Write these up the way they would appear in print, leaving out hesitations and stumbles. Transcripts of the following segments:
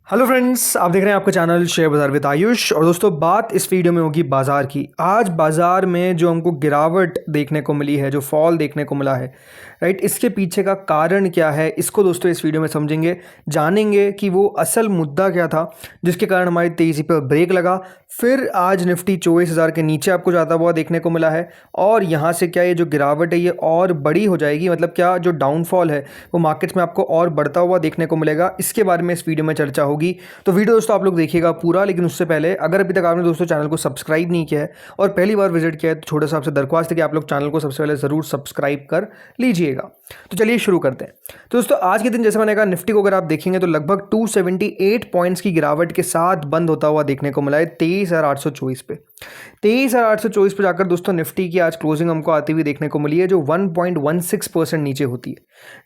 Hello friends, आप देख रहे हैं आपका चैनल शेयर बाजार विद आयुष। और दोस्तों, बात इस वीडियो में होगी बाजार की। आज बाजार में जो हमको गिरावट देखने को मिली है, जो फॉल देखने को मिला है, राइट, इसके पीछे का कारण क्या है, इसको दोस्तों इस वीडियो में समझेंगे, जानेंगे कि वो असल मुद्दा क्या था जिसके कारण हमारी तेज़ी पर ब्रेक लगा। फिर आज निफ्टी 24,000 के नीचे आपको जाता हुआ देखने को मिला है और यहाँ से क्या ये जो गिरावट है ये और बड़ी हो जाएगी, मतलब क्या जो डाउनफॉल है वो मार्केट्स में आपको और बढ़ता हुआ देखने को मिलेगा। इसके बारे में इस वीडियो में चर्चा होगी। तो वीडियो दोस्तों आप लोग देखिएगा पूरा, लेकिन उससे पहले अगर अभी तक आपने दोस्तों चैनल को सब्सक्राइब नहीं किया है और पहली बार विजिट किया है तो छोटा सा आपसे दरख्वास्त है कि आप लोग चैनल को सबसे पहले ज़रूर सब्सक्राइब कर लीजिएगा। तो चलिए शुरू करते हैं। तो दोस्तों, आज के दिन जैसे मैंने कहा, निफ्टी को अगर आप देखेंगे तो लगभग 278 पॉइंट्स की गिरावट के साथ बंद होता हुआ देखने को मिला है 23,824 पे। 23,824 पे जाकर दोस्तों निफ्टी की आज क्लोजिंग हमको आती हुई देखने को मिली है, जो 1.16% नीचे होती है।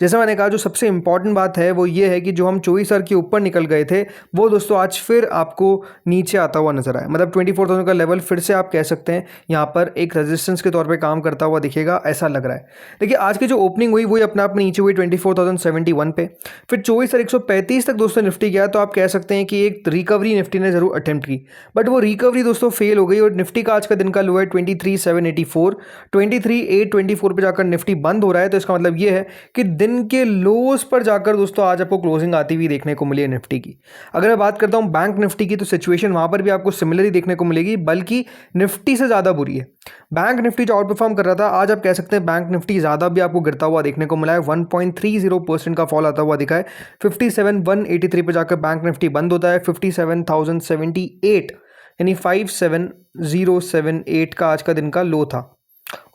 जैसे मैंने कहा, जो सबसे इंपॉर्टेंट बात है वो ये है कि जो हम 24,000 के ऊपर निकल गए थे वो दोस्तों आज फिर आपको नीचे आता हुआ नजर आया। मतलब 24,000 का लेवल फिर से आप कह सकते हैं यहाँ पर एक रेजिस्टेंस के तौर पे काम करता हुआ दिखेगा, ऐसा लग रहा है। देखिए, आज की जो ओपनिंग हुई वही अपने आप में नीचे हुई 24,071 पे, फिर 24,135 तक दोस्तों निफ्टी गया। तो आप कह सकते हैं कि एक रिकवरी निफ्टी ने जरूर अटेम्प्ट की, बट वो रिकवरी दोस्तों फेल हो गई और निफ्टी का आज का दिन का लो है 23,784। 23,824 पे जाकर निफ्टी बंद हो रहा है। तो इसका मतलब ये है कि दिन के लोस पर जाकर दोस्तों आज आपको क्लोजिंग आती हुई देखने को मिली है निफ्टी की। अगर मैं बात करता हूं बैंक निफ्टी की, तो सिचुएशन वहां पर भी आपको सिमिलर ही देखने को मिलेगी, बल्कि निफ्टी से ज़्यादा बुरी है। बैंक निफ्टी जो आउट परफॉर्म कर रहा था, आज आप कह सकते हैं बैंक निफ्टी ज़्यादा भी आपको गिरता हुआ देखने को मिला है। 1.30% का फॉल आता हुआ दिखा है। 57,183 पे जाकर बैंक निफ्टी बंद होता है। 57,078 यानी 57,078 का आज का दिन का लो था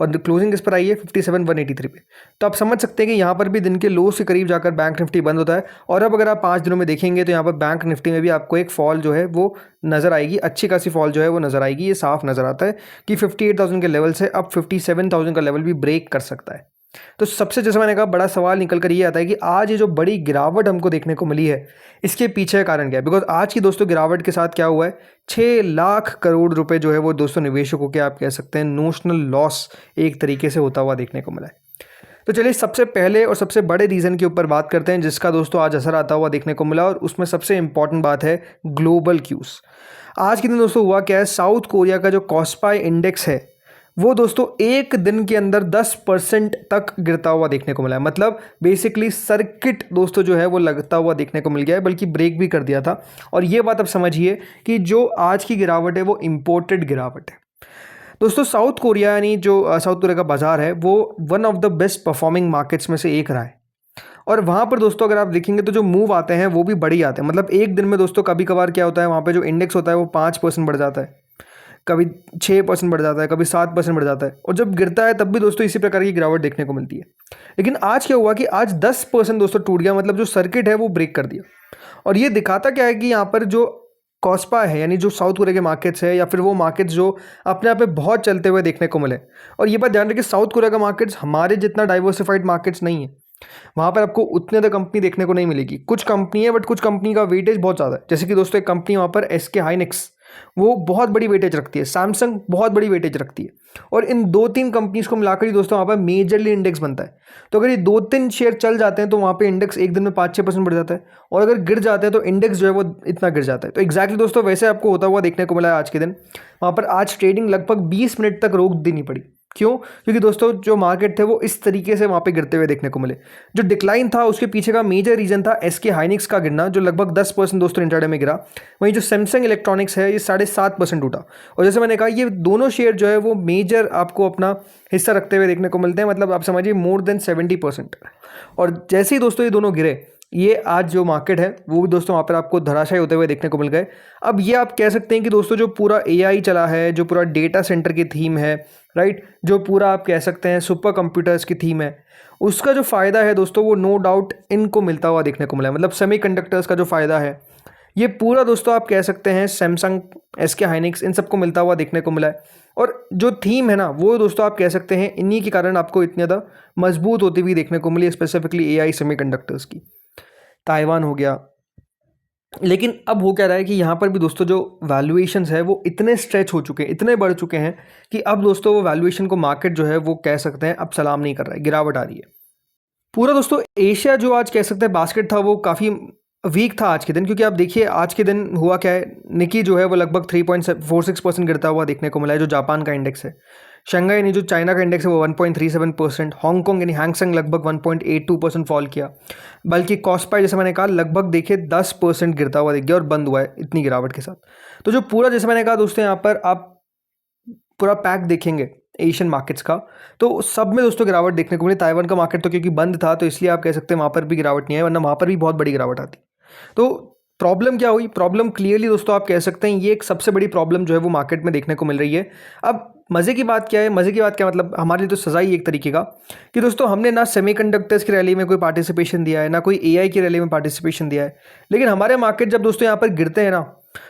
और क्लोजिंग किस पर आई है 57,183 पे। तो आप समझ सकते हैं कि यहाँ पर भी दिन के लो से करीब जाकर बैंक निफ्टी बंद होता है। और अब अगर आप 5 दिनों में देखेंगे तो यहाँ पर बैंक निफ्टी में भी आपको एक फॉल जो है वो नज़र आएगी, अच्छी खासी फॉल जो है वो नज़र आएगी। ये साफ नज़र आता है कि 58,000 के लेवल से अब 57,000 का लेवल भी ब्रेक कर सकता है। तो सबसे, जैसे मैंने कहा, बड़ा सवाल निकल कर ये आता है कि आज ये जो बड़ी गिरावट हमको देखने को मिली है इसके पीछे कारण क्या है। बिकॉज आज की दोस्तों गिरावट के साथ क्या हुआ है, 6 लाख करोड़ रुपए जो है वो दोस्तों निवेशकों के आप कह सकते हैं नोशनल लॉस एक तरीके से होता हुआ देखने को मिला है। तो चलिए सबसे पहले और सबसे बड़े रीज़न के ऊपर बात करते हैं जिसका दोस्तों आज असर आता हुआ देखने को मिला, और उसमें सबसे इंपॉर्टेंट बात है ग्लोबल क्यूज। आज के दिन दोस्तों हुआ क्या है, साउथ कोरिया का जो कॉस्पाई इंडेक्स है वो दोस्तों एक दिन के अंदर 10% तक गिरता हुआ देखने को मिला है। मतलब बेसिकली सर्किट दोस्तों जो है वो लगता हुआ देखने को मिल गया है, बल्कि ब्रेक भी कर दिया था। और ये बात आप समझिए कि जो आज की गिरावट है वो इम्पोर्टेड गिरावट है दोस्तों। साउथ कोरिया यानी जो साउथ कोरिया का बाजार है वो one of the best performing markets में से एक रहा है। और वहाँ पर दोस्तों अगर आप देखेंगे तो जो मूव आते हैं वो भी बड़ी आते हैं। मतलब एक दिन में दोस्तों कभी कभार क्या होता है, वहाँ पे जो इंडेक्स होता है वो 5% बढ़ जाता है, कभी 6% बढ़ जाता है, कभी 7% बढ़ जाता है, और जब गिरता है तब भी दोस्तों इसी प्रकार की गिरावट देखने को मिलती है। लेकिन आज क्या हुआ कि आज 10% दोस्तों टूट गया, मतलब जो सर्किट है वो ब्रेक कर दिया। और ये दिखाता क्या है कि यहाँ पर जो कॉस्पा है यानी जो साउथ कोरिया के मार्केट्स है या फिर वो मार्केट्स जो अपने आप में बहुत चलते हुए देखने को मिले। और ये बात ध्यान रखिए, साउथ कोरिया का मार्केट्स हमारे जितना डाइवर्सिफाइड मार्केट्स नहीं है। वहाँ पर आपको उतने ज़्यादा कंपनी देखने को नहीं मिलेगी। कुछ कंपनी है बट कुछ कंपनी का वेटेज बहुत ज़्यादा है। जैसे कि दोस्तों एक कंपनी वहाँ पर एसके हाइनिक्स, वो बहुत बड़ी वेटेज रखती है। सैमसंग बहुत बड़ी वेटेज रखती है। और इन 2-3 कंपनीज को मिलाकर ही दोस्तों वहाँ पर मेजरली इंडेक्स बनता है। तो अगर ये 2-3 शेयर चल जाते हैं तो वहाँ पे इंडेक्स एक दिन में 5-6% बढ़ जाता है, और अगर गिर जाते हैं तो इंडेक्स जो है वो इतना गिर जाता है। तो एग्जैक्टली दोस्तों वैसे आपको होता हुआ देखने को मिला है आज के दिन। वहाँ पर आज ट्रेडिंग लगभग 20 मिनट तक रोक देनी पड़ी। क्यों? क्योंकि दोस्तों जो मार्केट थे वो इस तरीके से वहाँ पे गिरते हुए देखने को मिले। जो डिक्लाइन था उसके पीछे का मेजर रीजन था एसके हाइनिक्स का गिरना, जो लगभग 10% दोस्तों इंट्राडे में गिरा। वहीं जो सैमसंग इलेक्ट्रॉनिक्स है ये 7.5% उठा। और जैसे मैंने कहा, ये दोनों शेयर जो है वो मेजर आपको अपना हिस्सा रखते हुए देखने को मिलते हैं। मतलब आप समझिए मोर देन 70%। और जैसे ही दोस्तों ये दोनों गिरे, ये आज जो मार्केट है वो भी दोस्तों वहाँ पर आपको धराशायी होते हुए देखने को मिल गए। अब ये आप कह सकते हैं कि दोस्तों जो पूरा एआई चला है, जो पूरा डेटा सेंटर की थीम है, राइट, जो पूरा आप कह सकते हैं सुपर कंप्यूटर्स की थीम है, उसका जो फ़ायदा है दोस्तों वो नो डाउट इनको मिलता हुआ देखने को मिला है। मतलब सेमीकंडक्टर्स का जो फ़ायदा है ये पूरा दोस्तों आप कह सकते हैं सैमसंग, एसके हाइनिक्स, इन सबको मिलता हुआ देखने को मिला है। और जो थीम है ना वो दोस्तों आप कह सकते हैं इन्हीं के कारण आपको इतनी ज़्यादा मजबूत होती हुई देखने को मिली, स्पेसिफिकली एआई सेमीकंडक्टर्स की। ताइवान हो गया। लेकिन अब हो क्या रहा है कि यहाँ पर भी दोस्तों जो वैल्यूएशंस है वो इतने स्ट्रेच हो चुके हैं, इतने बढ़ चुके हैं कि अब दोस्तों वो वैल्यूएशन को मार्केट जो है वो कह सकते हैं अब सलाम नहीं कर रहा है, गिरावट आ रही है। पूरा दोस्तों एशिया जो आज कह सकते हैं बास्केट था वो काफ़ी वीक था आज के दिन, क्योंकि आप देखिए आज के दिन हुआ क्या है, निकी जो है वो लगभग 3.46% गिरता हुआ देखने को मिला है, जो जापान का इंडेक्स है। शंघाई यानी जो चाइना का इंडेक्स है वो 1.37%, हांगकांग यानी हैंगसेंग लगभग 1.82% फॉल किया। बल्कि कॉस्पाई जैसे मैंने कहा लगभग देखिए 10% गिरता हुआ दिख गया और बंद हुआ है इतनी गिरावट के साथ। तो जो पूरा जैसे मैंने कहा दोस्तों, यहाँ पर आप पूरा पैक देखेंगे एशियन मार्केट्स का, तो सब में दोस्तों गिरावट देखने को मिली। ताइवान का मार्केट तो क्योंकि बंद था तो इसलिए आप कह सकते हैं वहाँ पर भी गिरावट नहीं है, वरना वहाँ पर भी बहुत बड़ी गिरावट आती। तो प्रॉब्लम क्या हुई, प्रॉब्लम क्लियरली दोस्तों आप कह सकते हैं ये एक सबसे बड़ी प्रॉब्लम जो है वो मार्केट में देखने को मिल रही है। अब मज़े की बात क्या है, मज़े की बात क्या मतलब हमारे लिए तो सज़ा ही एक तरीके का कि दोस्तों हमने ना सेमीकंडक्टर्स की रैली में कोई पार्टिसिपेशन दिया है, ना कोई एआई की रैली में पार्टिसिपेशन दिया है, लेकिन हमारे मार्केट जब दोस्तों यहाँ पर गिरते हैं ना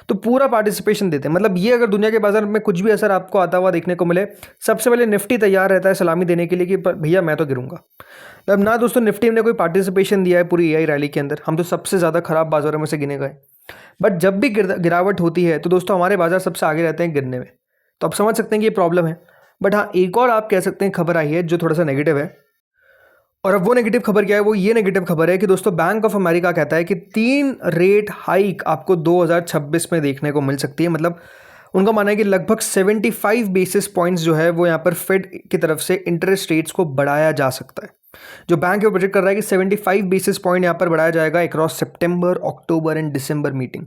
तो पूरा पार्टिसिपेशन देते हैं। मतलब ये अगर दुनिया के बाजार में कुछ भी असर आपको आता हुआ देखने को मिले, सबसे पहले निफ्टी तैयार रहता है सलामी देने के लिए कि भैया मैं तो गिरूंगा। तब ना दोस्तों निफ्टी ने कोई पार्टिसिपेशन दिया है पूरी एआई रैली के अंदर, हम तो सबसे ज़्यादा खराब बाजारों में से गिने गए। बट जब भी गिरावट होती है तो दोस्तों हमारे बाजार सबसे आगे रहते हैं गिरने में। तो आप समझ सकते हैं कि ये प्रॉब्लम है। बट हाँ, एक और आप कह सकते हैं खबर आई है जो थोड़ा सा नेगेटिव है, और अब वो नेगेटिव खबर क्या है, वो ये नेगेटिव खबर है कि दोस्तों बैंक ऑफ अमेरिका कहता है कि 3 रेट हाइक आपको 2026 में देखने को मिल सकती है। मतलब उनका मानना है कि लगभग 75 बेसिस पॉइंट्स जो है वो यहाँ पर फेड की तरफ से इंटरेस्ट रेट्स को बढ़ाया जा सकता है। जो बैंक है वो प्रोजेक्ट कर रहा है कि 75 बेसिस पॉइंट यहाँ पर बढ़ाया जाएगा across September, October and December meeting.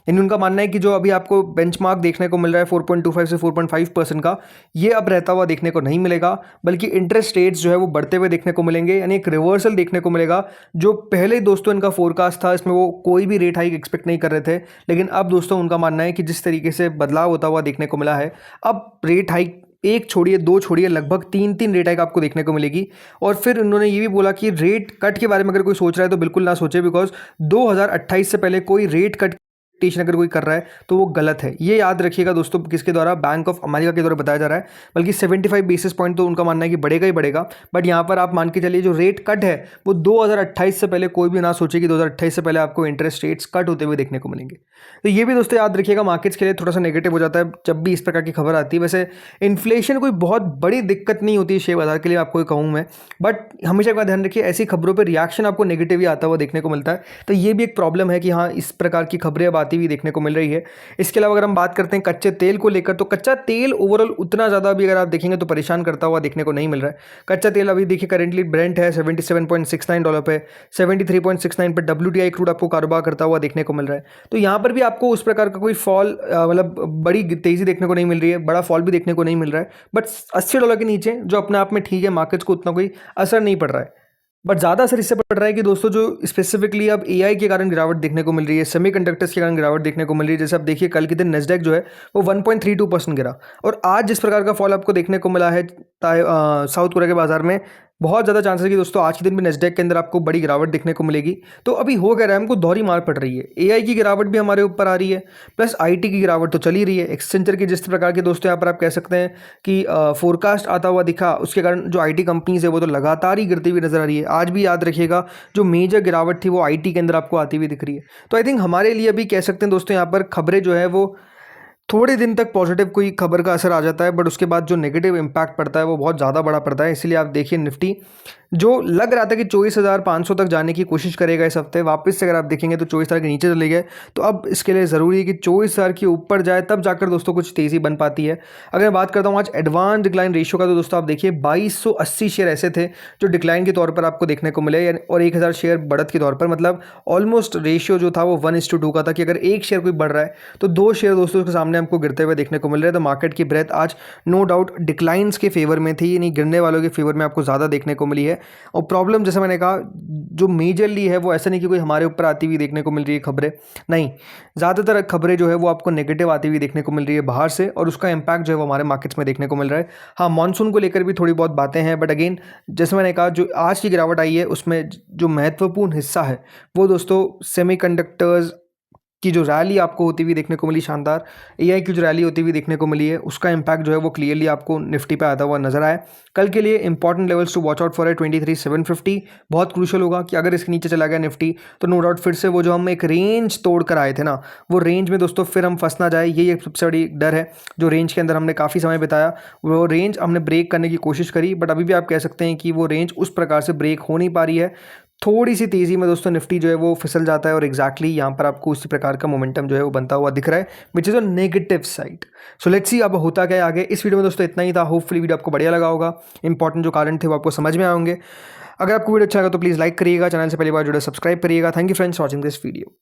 यानी उनका मानना है कि जो अभी आपको बेंचमार्क देखने को मिल रहा है 4.25 से 4.5% का, ये अब रहता हुआ देखने को नहीं मिलेगा, बल्कि इंटरेस्ट रेट्स जो है वो बढ़ते हुए देखने को मिलेंगे। यानी एक रिवर्सल देखने को मिलेगा। जो पहले दोस्तों इनका फोरकास्ट था इसमें वो कोई भी रेट हाइक एक्सपेक्ट नहीं कर रहे थे, लेकिन अब दोस्तों उनका मानना है कि जिस तरीके से बदलाव होता हुआ देखने को मिला है, अब रेट हाइक एक छोड़िए दो छोड़िए लगभग 3 रेट हाइक आपको देखने को मिलेगी। और फिर उन्होंने ये भी बोला कि रेट कट के बारे में अगर कोई सोच रहा है तो बिल्कुल ना सोचे, बिकॉज 2028 से पहले कोई रेट कट अगर कोई कर रहा है तो वो गलत है। ये याद रखिएगा दोस्तों, किसके द्वारा, बैंक ऑफ अमेरिका के द्वारा बताया जा रहा है। बल्कि 75 बेसिस पॉइंट तो उनका मानना है कि बढ़ेगा ही बढ़ेगा। बट यहाँ पर आप मान के चलिए जो रेट कट है वो 2028 से पहले कोई भी ना सोचे कि 2028 से पहले आपको इंटरेस्ट रेट्स कट होते हुए देखने को मिलेंगे। तो ये भी दोस्तों याद रखिएगा, मार्केट्स के लिए थोड़ा सा नेगेटिव हो जाता है जब भी इस प्रकार की खबर आती है। वैसे इन्फ्लेशन कोई बहुत बड़ी दिक्कत नहीं होती है शेयर बाजार के लिए, आपको कहूँ मैं, बट हमेशा का ध्यान रखिए ऐसी खबरों पर रिएक्शन आपको नेगेटिव ही आता हुआ देखने को मिलता है। तो ये भी एक प्रॉब्लम है कि हाँ, इस प्रकार की खबरें अब आती हुई देखने को मिल रही है। इसके अलावा अगर हम बात करते हैं कच्चे तेल को लेकर, तो कच्चा तेल ओवरऑल उतना ज़्यादा भी अगर आप देखेंगे तो परेशान करता हुआ देखने को नहीं मिल रहा है। कच्चा तेल अभी देखिए करेंटली ब्रेंट है $77.69 पे, 73.69 पे WTI क्रूड आपको कारोबार करता हुआ देखने को मिल रहा है। तो यहाँ पर भी आपको उस प्रकार का कोई फॉल मतलब बड़ी तेज़ी देखने को नहीं मिल रही है, बड़ा फॉल भी देखने को नहीं मिल रहा है। बट $80 के नीचे जो अपने आप में ठीक है, मार्केट्स को उतना कोई असर नहीं पड़ रहा है। बट ज़्यादा असर इससे पड़ रहा है कि दोस्तों जो स्पेसिफिकली अब एआई के कारण गिरावट देखने को मिल रही है, सेमीकंडक्टर्स के कारण गिरावट देखने को मिल रही है। जैसे आप देखिए कल के दिन नेस्डैक जो है वो 1.32% गिरा, और आज जिस प्रकार का फॉल आपको देखने को मिला है साउथ कोरिया के बाजार में, बहुत ज़्यादा चांसेस है कि दोस्तों आज के दिन भी नेस्डैक के अंदर आपको बड़ी गिरावट देखने को मिलेगी। तो अभी हो क्या रहा है, हमको दोहरी मार पड़ रही है। एआई की गिरावट भी हमारे ऊपर आ रही है, प्लस आईटी की गिरावट तो चली रही है। एक्सेंचर की जिस प्रकार के दोस्तों यहाँ पर आप कह सकते हैं कि फोरकास्ट आता हुआ दिखा, उसके कारण जो आईटी कंपनीज है वो तो लगातार ही गिरती हुई नजर आ रही है। आज भी याद रखिएगा जो मेजर गिरावट थी वो आईटी के अंदर आपको आती हुई दिख रही है। तो आई थिंक हमारे लिए अभी कह सकते हैं दोस्तों यहाँ पर खबरें जो है वो थोड़े दिन तक पॉजिटिव कोई खबर का असर आ जाता है, बट उसके बाद जो नेगेटिव इम्पैक्ट पड़ता है वो बहुत ज़्यादा बड़ा पड़ता है। इसीलिए आप देखिए निफ्टी जो लग रहा था कि 24,500 तक जाने की कोशिश करेगा इस हफ्ते, वापस से अगर आप देखेंगे तो 24,000 के नीचे चले गए। तो अब इसके लिए ज़रूरी है कि 24,000 के ऊपर जाए, तब जाकर दोस्तों कुछ तेज़ी बन पाती है। अगर मैं बात करता हूँ आज एडवांस डिक्लाइन रेशियो का, तो दोस्तों आप देखिए 2280 शेयर ऐसे थे जो डिक्लाइन के तौर पर आपको देखने को मिले, और 1000 शेयर बढ़त के तौर पर। मतलब ऑलमोस्ट रेशियो जो था वो 1:2 का था कि अगर एक शेयर कोई बढ़ रहा है तो 2 शेयर दोस्तों के सामने हमको गिरते हुए देखने को मिल रहे हैं। तो मार्केट की ब्रेथ आज नो डाउट डिक्लाइंस के फेवर में थी, यानी गिरने वालों के फेवर में आपको ज़्यादा देखने को मिली है। और प्रॉब्लम जैसे मैंने कहा जो मेजरली है वो ऐसा नहीं कि कोई हमारे ऊपर आती हुई देखने को मिल रही है खबरें, नहीं, ज़्यादातर खबरें जो है वो आपको नेगेटिव आती हुई देखने को मिल रही है बाहर से, और उसका इम्पैक्ट जो है वो हमारे मार्केट्स में देखने को मिल रहा है। हाँ, मानसून को लेकर भी थोड़ी बहुत बातें हैं, बट अगेन जैसे मैंने कहा जो आज की गिरावट आई है उसमें जो महत्वपूर्ण हिस्सा है वो दोस्तों सेमीकंडक्टर्स की जो रैली आपको होती हुई देखने को मिली, शानदार एआई की जो रैली होती हुई देखने को मिली है, उसका इम्पैक्ट जो है वो क्लियरली आपको निफ्टी पे आता हुआ नजर आया। कल के लिए important levels to watch out for है 23,750, बहुत क्रूशल होगा कि अगर इसके नीचे चला गया निफ्टी तो नो डाउट फिर से वो जो हम एक रेंज तोड़ कर आए थे ना, वो रेंज में दोस्तों फिर हम फंस ना जाए, ये एक सबसे बड़ी डर है। जो रेंज के अंदर हमने काफ़ी समय बिताया, वो रेंज हमने ब्रेक करने की कोशिश करी, बट अभी भी आप कह सकते हैं कि वो रेंज उस प्रकार से ब्रेक हो नहीं पा रही है। थोड़ी सी तेज़ी में दोस्तों निफ्टी जो है वो फिसल जाता है और एग्जैक्टली यहाँ पर आपको उसी प्रकार का मोमेंटम जो है वो बनता हुआ दिख रहा है, which is on negative side. So let's see अब होता क्या है आगे। इस वीडियो में दोस्तों इतना ही था। होपफुली वीडियो आपको बढ़िया लगा होगा, इंपॉर्टेंट जो कारण थे वो आपको समझ में आए होंगे। अगर आपको वीडियो अच्छा लगा तो प्लीज़ लाइक करिएगा, चैनल से पहली बार जुड़े सब्सक्राइब करिएगा। Thank you friends watching this video.